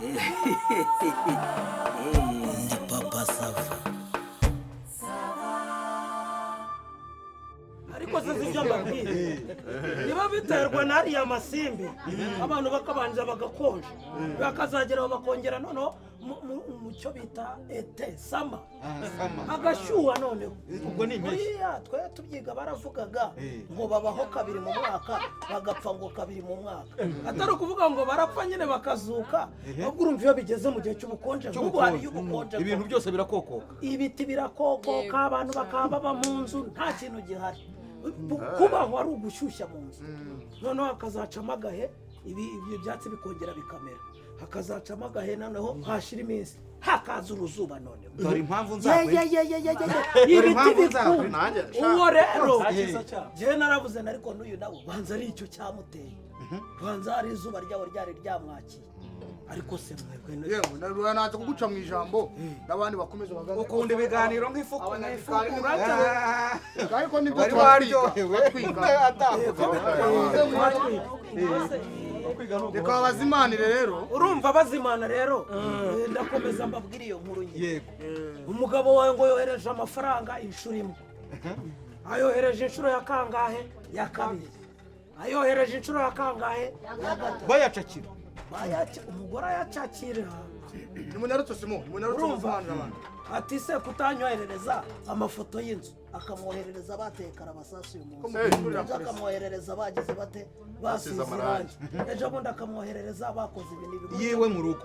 Ndi papa sava. ariko se sibyo mbabwira niba biterwa n'ariya masimbi abantu bakabanza bagakonja bakazageraho bakongera noneho mu cyo bita ete sama agashyuha noneho ubwo ni impeshyi twe tubyiga baravugaga ngo babaho kabiri mu mwaka bagapfa ngo kabiri mu mwaka atari ukuvuga ngo barapfa nyine bakazuka ahubwo urumva iyo bigeze mu gihe cy'ubukonje nk'ubu hariyo ubukonje ibintu byose birakokoka ibiti birakokoka abantu bakaba baba mu nzu nta kintu gihari kubaho ari ugushyushya mu nzu noneho hakazacamo agahe ibyo byatsi bikongera bikamera hakazacamo agahe noneho hashira iminsi hakaza uruzuba noneho dore impamvu nzakwe ibiti bikuru uwo rero njyewe narabuze ariko n'uyu nawe banza ari icyo cyamuteye banza hari izuba ryawe ryari ryamwakiye ariko se mwebwe yewe naje kuguca mu ijambo n'abandi bakomeza bagaza ukunda ibiganiro nk'ifuku ariko nibwo wari waryohewe reka bazimanire rero urumva bazimana rero ndakomeza mbabwira iyo nkuru nye yego umugabo wawe ngo yohereje amafaranga inshuro imwe ayohereje inshuro ya kangahe ya kabiri ayohereje inshuro ya kangahe ya gatatu bayacakira umugore ayacakira nimunyarutse simo urumva ati se kutanyoherereza amafoto y'inzu akamwoherereza batekara amasasu uyu munsi akamwoherereza bagize bate basize irangi ejo bundi akamwoherereza bakoze ibintu bibi yiwe mu rugo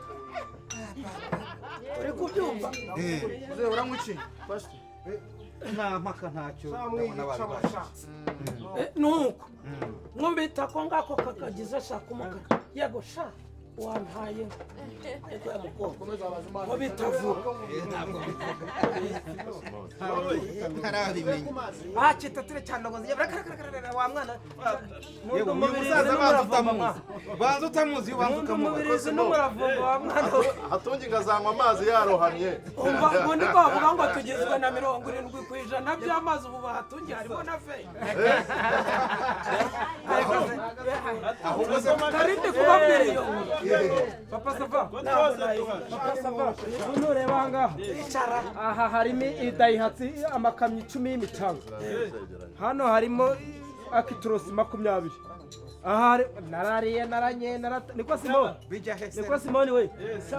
uri kubyumva uranywa nta mpaka ntacyo nuko mwumvita ko ngako kakagize shaka umukara yego sha wampaye ego ya mukobwa ngo bitavuga ntarabimenye bakita ture cyane ngo wa mwana yego umusaza banza utamuzi banza ukamuzi n'umuravumba wa mwana hatungi ngazanywa amazi yarohamye ngo niko bavuga ngo tugizwe na 70% by'amazi ubu bahatungi harimo na fe ahubwo se karinde kubabwira iyo Papa Sava, Papa Sava, nureba ngaha icara aha harimo idayihatsi amakamyo 10 y'imicanga hano harimo akitorosi 20 aha narariye niko Simoni bijya hese niko Simoni we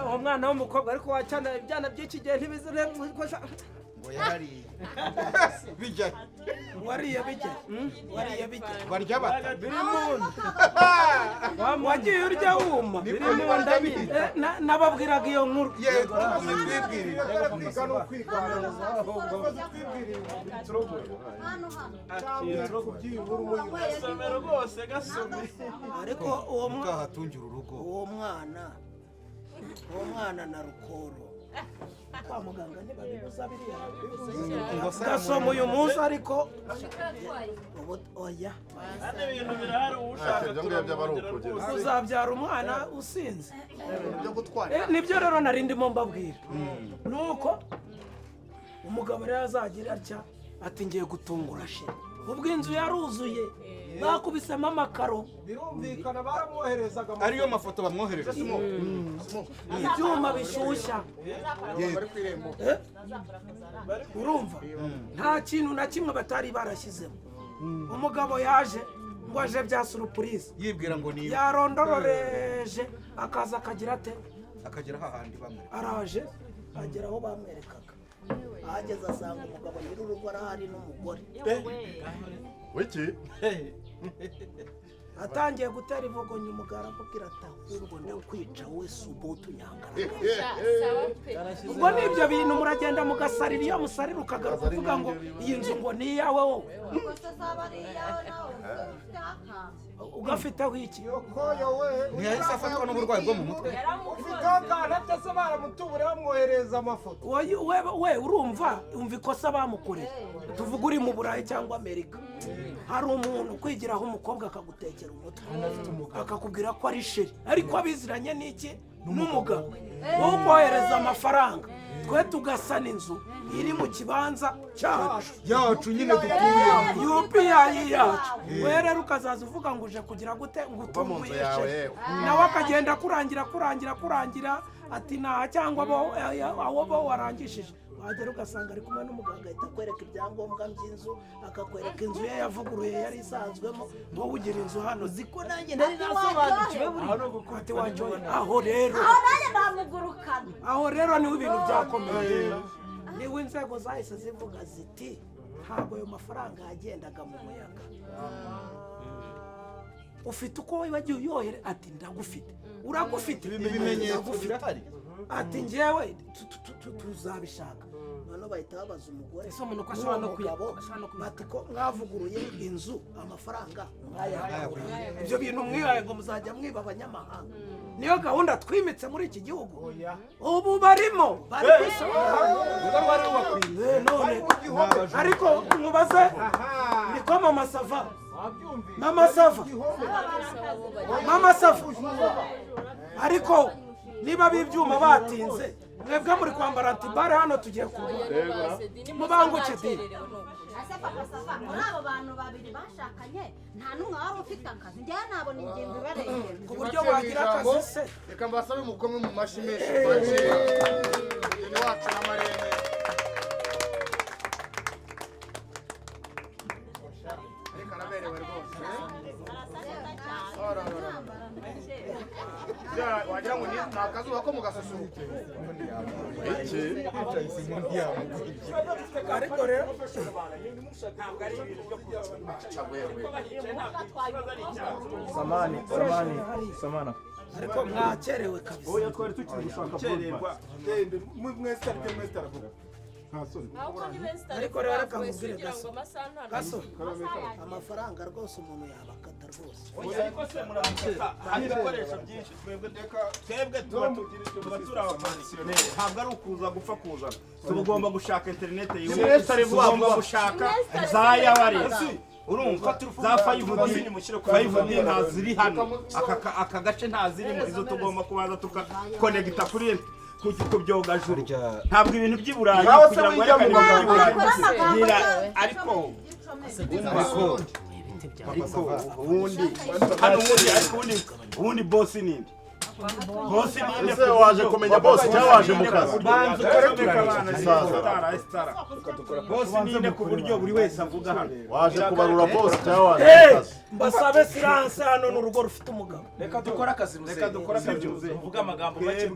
uwo mwana w'umukobwa ariko wacana ibyana by'iki gihe ntibizire ngo yarariye bijya wariye bijya barya bata biri mu wagiye urya wuma biri mu ndabiri nababwiraga iyo nkuru yego twibwirira ariko uwo mukahatungira urugo uwo mwana na rukoro kwa muganga ntibabibuza biriya gasoma uyu munsi ariko oya ibintu birahari ushaka uzabyara umwana usinze nibyo rero nari ndimo mbabwira nuko umugabo rero azagira atya ati ngiye gutungura sheri ubwo inzu yaruzuye bakubisemo amakaro birumvikana baramwoherezaga ariyo mafoto bamwohereje ibyuma bishyushya urumva nta kintu na kimwe batari barashyizemo umugabo yaje ngo aje bya surupurize yibwira ngo niyo yarondororeje akaza akagira ate akagera hahandi bamwe araje agera aho bamwerekaga ahageze asanga umugabo nyir'urugo arahari n'umugore wiki atangiye gutera ivogonye umugara akubwira ati ahubwo ndakwica we subutu nyangara ubwo n'ibyo bintu muragenda mugasarira iyo musarira ukagaruka uvuga ngo iyi nzu ngo ni iyawe wowe ugafiteho iki ntiyahise afatwa n'uburwayi bwo mu mutwe natase baramutubura bamwohereza amafoto we urumva umva ikosa bamukoreye tuvuga uri mu Burayi cyangwa Amerika hari umuntu kwigiraho umukobwa akagutekera umutwe akakubwira ko ari sheri ariko abiziranye n'iki n'umugabo wowe ukohereza amafaranga twe tugasana inzu iri mu kibanza yacu nyine dutuyemo UPI yacu we rero ukazaza uvuga ngo uje kugira gute ngo utumwishe nawe akagenda kurangira ati naha cyangwa abo bo warangishije wagera ugasanga ari kumwe n'umuganga ahita akwereka ibyangombwa by'inzu akakwereka inzu ye yavuguruye yari isanzwemo wowe ugira inzu hano ziko nanjye nari nasobanukiwe buri ati wacyoye aho rero niho ibintu byakomeye niho inzego zahise zivuga ziti ntabwo ayo mafaranga yagendaga mu muyaga ufite uko wagiye uyohere ati ndagufite uragufite ibimenyetso birahari ati njyewe tuzabishaka none bahita babaza umugore n'umugabo bati ko mwavuguruye inzu amafaranga mwayagura ibyo bintu mwihaye ngo muzajya mwiba abanyamahanga niyo gahunda twimitse muri iki gihugu ubu barimo bari none ariko mubaze niko mama sava ariko niba b'ibyuma batinze mwebwe muri kwambara antibare hano tugiye kubura mubanguke dini muri abo bantu babiri bashakanye nta n'umwe wari ufite akazi njyewe nabona ingenzi ibarengera ku buryo wagira akazi se reka mbasabe mukome mu mashyi menshi twakira umugeni wacu n'amarembe reka naberewe rwose wagira ngo ni akazuba ko mu gasusuruke ariko rero samana ariko mwakerewe kabisa oya twari tukiri gushaka gukererwa mwese aravuga ariko rero reka mubwire gaso amafaranga rwose umuntu yabakata rwose ariko se muramuka hari ibikoresho byinshi twebwe tuba turi abakomisiyoneri ntabwo ari ukuza gupfa kuzana tugomba gushaka interineti yiwe tugomba gushaka za yawaresi urumva za 5D ntaziri hano aka gace ntazirimo izo tugomba kubanza tukakonegita kuri kubyogajuru ntabwo ibintu by'iburayi kugira ngo yerekane ariko ubundi hano ubundi boss ninde ese waje kumenya boss cyangwa waje mu kazi boss ninde ku buryo buri wese avuga hano waje kubarura boss cyangwa waje mu kazi mbasabe silence hano n'urugo rufite umugabo reka dukora akazi uvuga amagambo make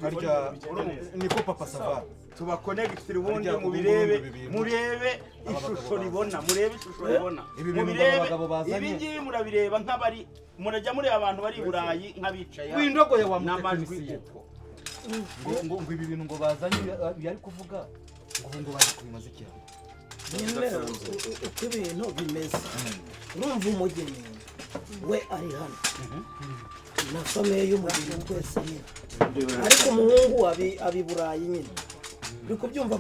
niko papa sava tubakonegitire ubundi murebe ishusho ribona ibi ngibi murabireba nk'abari murajya mureba abantu bari i burayi nk'abicaye windogoye wa n'amajwi ngo ibi bintu ngo bazanye yari kuvuga ngo baje kubimaze iki nyine uko ibintu bimeze urumva umugeni we ari hano na famille y'umugeni twese nyine ariko umuhungu abi burayi nyine uri kubyumva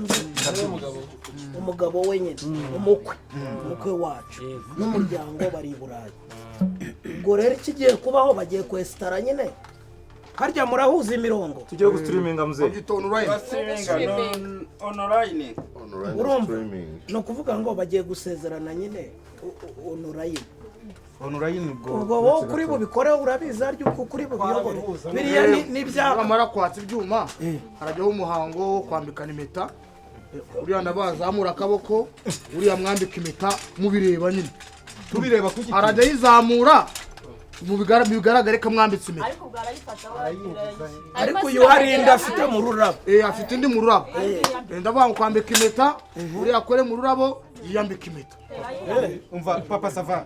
umugabo we nyine umukwe wacu n'umuryango bari i burayi ubwo rero ikigiye kubaho bagiye kwesitara nyine harya murahuza imirongo tugiye gustreaminga muzee online urumva no kuvuga ngo bagiye gusezerana nyine online ubwo wowe kuri bubikore urabizi aryo kuri bubiyobore biriya n'ibyaba bamara kwatsa ibyuma harajyaho umuhango wo kwambikana impeta uriya nabazamura akaboko uriya mwambika impeta mubireba nyine tubireba kuki arajya yizamura bigaragare ko mwambitse impeta ariko uyu harinda afite mu rurabo afite indi mu rurabo ndavuga ngo kwambika impeta uriya akore mu rurabo yiyambika impeta umva papa sava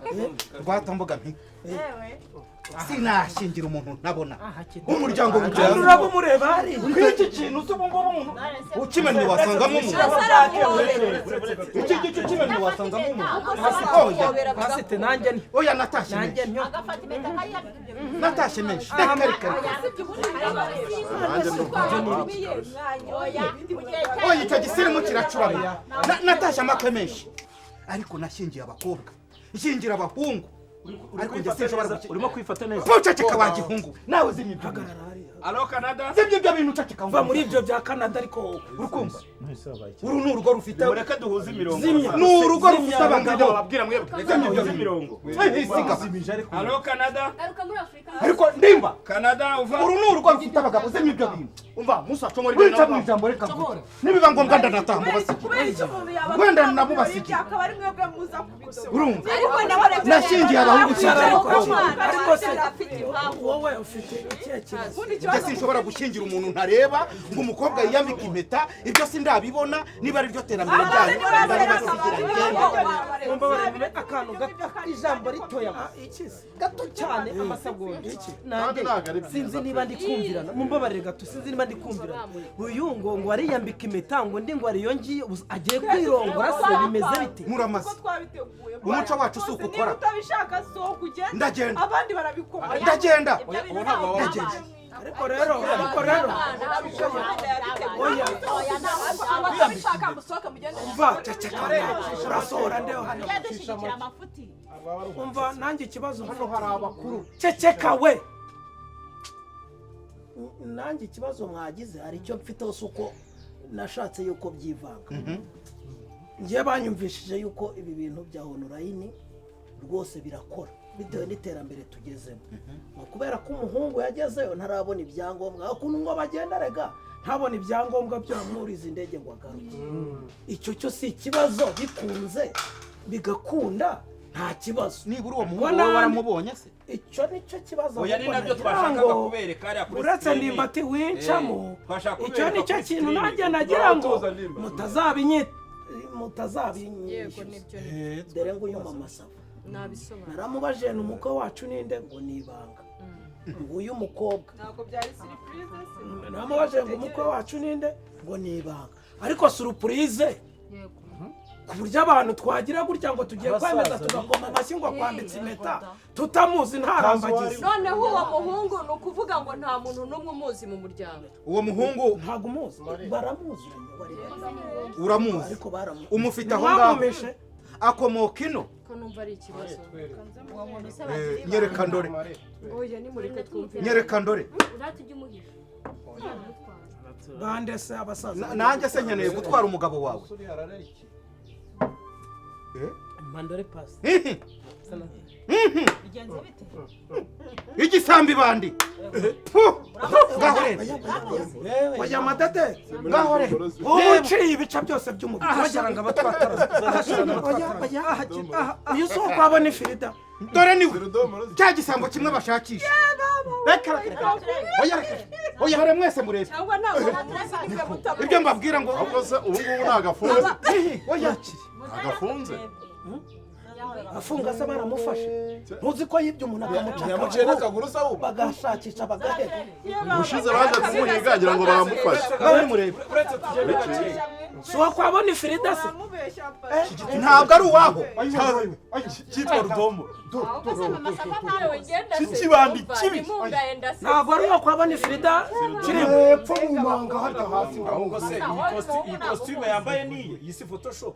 rwatamboga mpi sinashingira umuntu ntabona umuryango w'umuryango urabo mureba hari iki kintu cyo ngo umuntu ukimenya wasangamo umuntu iki kimenya wasangamo umuntu basite nanjye ni oya natashye nanjye nyo agafata impeta kayiyambika natashye menshi oya icyo gisirimu kiracuramye natashye amakwe menshi ariko nashingiye abakobwa ishingira abahungu ariko njye sinshobora urimo kwifata neza muceceka wa gihungu nawe zimye ibyo hagarara hariya alo Canada sibyo ibyo bintu uceceka va muri ibyo bya Canada ariko urukumva uru ni urugo rufite mureke duhuze imirongo ni urugo rufite abagabo babwira mwebwe duhuze imirongo alo Canada ariko ndimba Canada uva uru ni urugo rufite abagabo zimwe ibyo bintu umva musa cyo muri wica mu ijambo reka vuga nibiba ngombwa ndanataha wenda nabo basigiye akaba ari mwebwe muza kubisoma urumva ariko nawe nashingiye abahungu cyane ariko se wowe ufite ikihe kibazo njye sinshobora gushyingira umuntu ntareba ngo umukobwa yiyambike impeta ibyo sindabibona niba ari ryo terambere ryanyu mumbabarire akantu gato ijambo ritoya gato cyane amasegonda nanjye sinzi niba ndi kumvirana mumbabarire gato sinzi niba ndi kumvirana uyu ngo ariyambika impeta ngo ndi ngo ariyongiye agiye kwirongora se bimeze bite muramaze umuco wacu si ukukora utabishaka so kugenda ndagenda abandi barabikora ndagenda ariko rero umva ceceka urasohora ndeho hano umva nanjye ikibazo hano hari abakuru ceceka we nanjye ikibazo mwagize hari icyo mfite si uko nashatse yuko byivanga ngiye banyumvishije yuko ibi bintu bya onorayini rwose birakora bitewe n'iterambere tugezemo kubera ko umuhungu yagezeyo ntarabona ibyangombwa ukuntu ngo bagenda rega ntabona ibyangombwa byo mwuriza indege ngo agaruke icyo cyo si ikibazo bikunze bigakunda nta kibazo nibura uwo muhungu wawe waramubonye se icyo nicyo kibazo oya ni nabyo twashakaga kubereka hariya kuri uretse ndimbati wincamo icyo nicyo kintu nanjye nagira ngo mutazabinyishyuza dore ngo uyu mama saba naramubajije ni umukwe wacu ninde ngo ni ibanga nguyu mukobwa ntabwo byari surprise naramubajije ngo umukwe wacu ninde ngo ni ibanga ariko surprise ku buryo abantu twagira gutya ngo tugiye kwemeza tugakoma amashyi ngo kwambitse impeta tutamuzi ntarambagize noneho uwo muhungu ni ukuvuga ngo nta muntu n'umwe umuzi mu muryango uwo muhungu ntabwo umuzi baramuzi uramuzi ariko baramuzi umufite aho ngaho akomoka ino ko numva ari ikibazo nyereka ndore oya nimureke twumve nyereka ndore uratujya umuhisha bande se abasaza nanjye se nkeneye gutwara umugabo wawe mandore pasi igisambi bandi ngaho rero wajya amadade ngaho rero wowe uciye ibice byose by'umubiri wagira ngo abatwatara uyu si uko wabona ifirida dore niwe cya gisambo kimwe bashakisha oya dore mwese murebe cyangwa ntabwo bamuzi nimwe mutabona ibyo mbabwira ngo ahubwo se ubu ngubu nagafunze oya agafunze afunga se baramufashe ntuzi ko yibye umuntu yamuciye n'akaguru se ahubwo bagashakisha bagahera ubushize baje kumuhiga agira ngo baramufashe ngaho murebe si uwo kwabona ifirida se ntabwo ari uwaho cyitwa rudombo cy'ikibandi kibi ntabwo ari uwo kwabona ifirida kiri hepfo mu manga harya hasi ahubwo se iyi costume yambaye niyi iyi si photoshop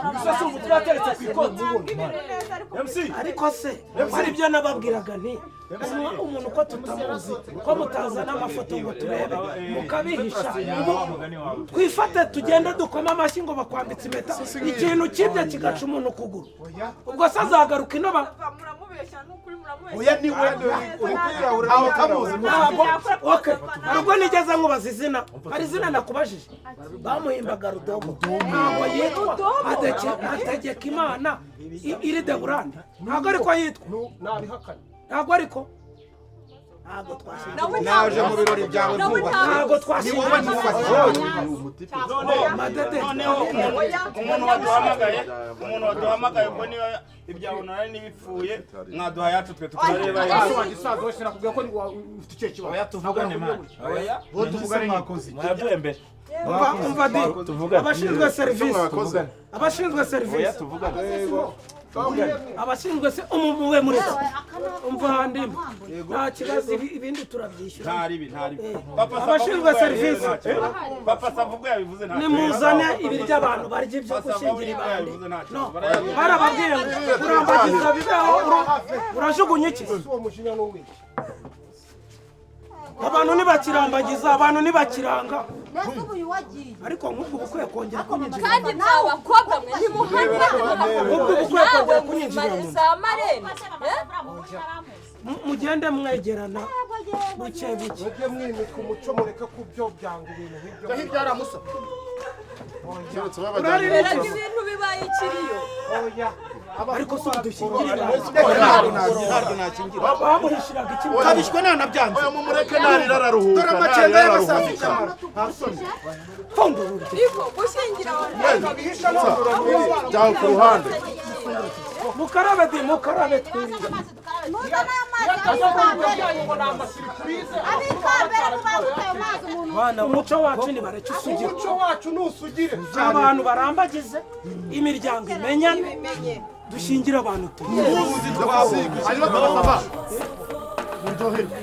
gusa umutwe yateretse ku ikoti ariko se hari ibyo nababwiraga nti umuntu ko tutamuzi ko mutazana amafoto ngo turebe mukabihisha twifate tugende dukoma amashyi ngo bakwambitse impeta ikintu kibye kigaca umuntu ukuguru ubwo se azagaruka ino oya niwe uri kwirahura nawe utamuzi ntabwo ubwo nigeze nkubaza izina hari izina nakubajije bamuhimbaga rudomo ntabwo yitwa ategeka imana iri de burande ntabwo ariko yitwa ntabwo ariko ntabwo twashinze naje mu birori byawe vuba ntabwo ni twashinze wowe mufashe noneho umuntu waduhamagaye ubwo niba ibya honorari n'ibipfuye mwaduha yacu twe tukareba gisaza wese nakubwiye ko ufite icyo kibazo oya tuvugane mwana oya bo tuvugane mwakoze mwaduhe mbere umva di abashinzwe serivisi abashinzwe serivisi abashinzwe se umuwe muri umva handi nta kibazo ibindi turabyishyura ntaribi abashinzwe serivisi papa savuga yabivuze nta nimuzane ibiryo abantu barya ibyo gushingira ibandi no barababwiye ngo urambagiza bibeho urajugunya iki abantu ntibakirambagiza abantu ntibakiranga mbese ubu uyu wagiye ariko nk'ubwo bukwiye kongera kunyinjira kandi mwa bakobwa mwe ntimuhane nk'ubwo bukwiye kongera kunyinjira mu nzu za marene mugende mwegerana buke buke mujye mwimika umuco mureke kubyobyanga ibintu nk'ibyo hirya hari amusa Erega ibintu bibaye ikiriyo ariko si udushyingirira ntabwo nakingira bamuhishiraga iki kabishwe nanabyanze oya mumureke narira araruhuka dore amakenga y'abasaza icyamara fungura ariko gushyingira jyaho ku ruhande mukarabe di mukarabe twirinde muzane amazi abikambere mubangutaye amazi umuntu bana umuco wacu nibareke usugira umuco wacu nusugire abantu barambagize imiryango imenyane dushingira abantu tuzi hanyuma bakava muryoherwe